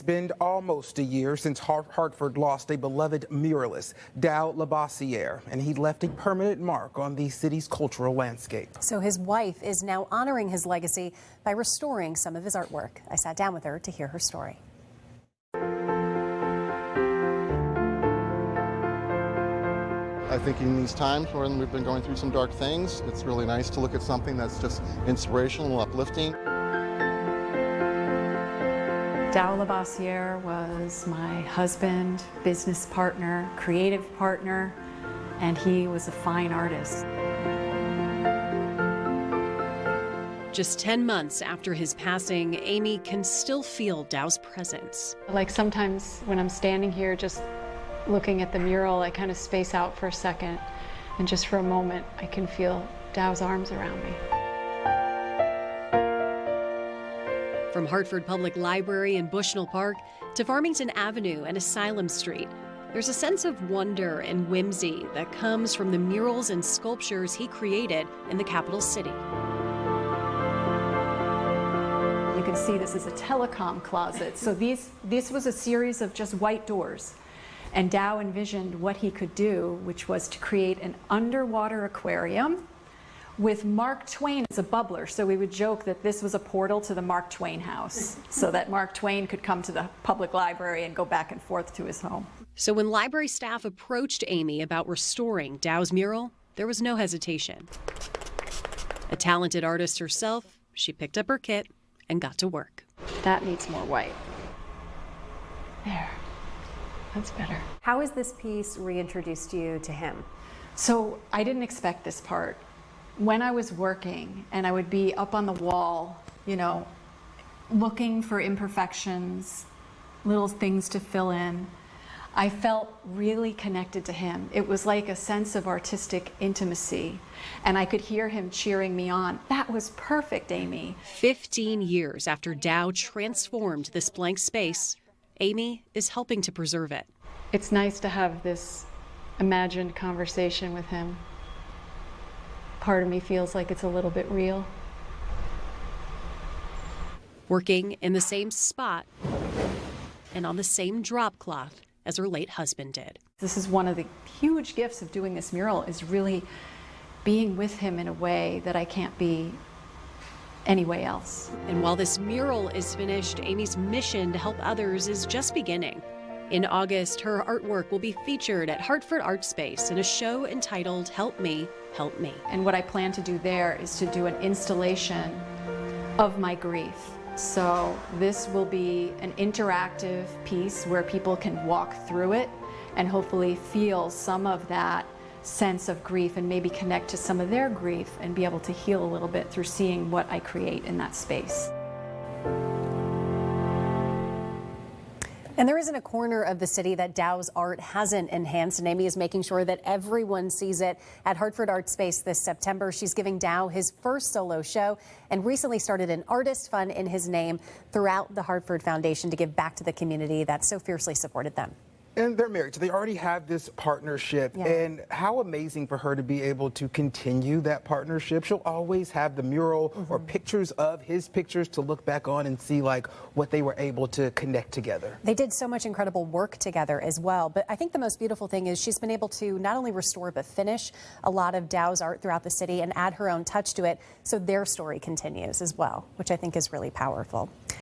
It's been almost a year since Hartford lost a beloved muralist, Tao LaBossiere, and he left a permanent mark on the city's cultural landscape. So his wife is now honoring his legacy by restoring some of his artwork. I sat down with her to hear her story. I think in these times when we've been going through some dark things, it's really nice to look at something that's just inspirational and uplifting. Tao LaBossiere was my husband, business partner, creative partner, and he was a fine artist. Just 10 months after his passing, Amy can still feel Tao's presence. Like sometimes when I'm standing here just looking at the mural, I kind of space out for a second, and just for a moment I can feel Tao's arms around me. From Hartford Public Library in Bushnell Park to Farmington Avenue and Asylum Street, there's a sense of wonder and whimsy that comes from the murals and sculptures he created in the capital city. You can see this is a telecom closet. So this was a series of just white doors. And Tao envisioned what he could do, which was to create an underwater aquarium with Mark Twain as a bubbler. So we would joke that this was a portal to the Mark Twain house, so that Mark Twain could come to the public library and go back and forth to his home. So when library staff approached Amy about restoring Tao's mural, there was no hesitation. A talented artist herself, she picked up her kit and got to work. That needs more white. There. That's better. How has this piece reintroduced you to him? So I didn't expect this part. When I was working and I would be up on the wall, you know, looking for imperfections, little things to fill in, I felt really connected to him. It was like a sense of artistic intimacy, and I could hear him cheering me on. That was perfect, Amy. 15 years after Tao transformed this blank space, Amy is helping to preserve it. It's nice to have this imagined conversation with him. Part of me feels like it's a little bit real. Working in the same spot and on the same drop cloth as her late husband did. This is one of the huge gifts of doing this mural, is really being with him in a way that I can't be anywhere else. And while this mural is finished, Amy's mission to help others is just beginning. In August, her artwork will be featured at Hartford Art Space in a show entitled Help Me, Help Me. And what I plan to do there is to do an installation of my grief. So this will be an interactive piece where people can walk through it and hopefully feel some of that sense of grief and maybe connect to some of their grief and be able to heal a little bit through seeing what I create in that space. And there isn't a corner of the city that Tao's art hasn't enhanced, and Amy is making sure that everyone sees it at Hartford Art Space this September. She's giving Tao his first solo show and recently started an artist fund in his name throughout the Hartford Foundation to give back to the community that so fiercely supported them. And they're married, so they already have this partnership. Yeah. And how amazing for her to be able to continue that partnership. She'll always have the mural or pictures of his pictures to look back on and see like what they were able to connect together. They did so much incredible work together as well. But I think the most beautiful thing is she's been able to not only restore but finish a lot of Tao's art throughout the city and add her own touch to it so their story continues as well, which I think is really powerful.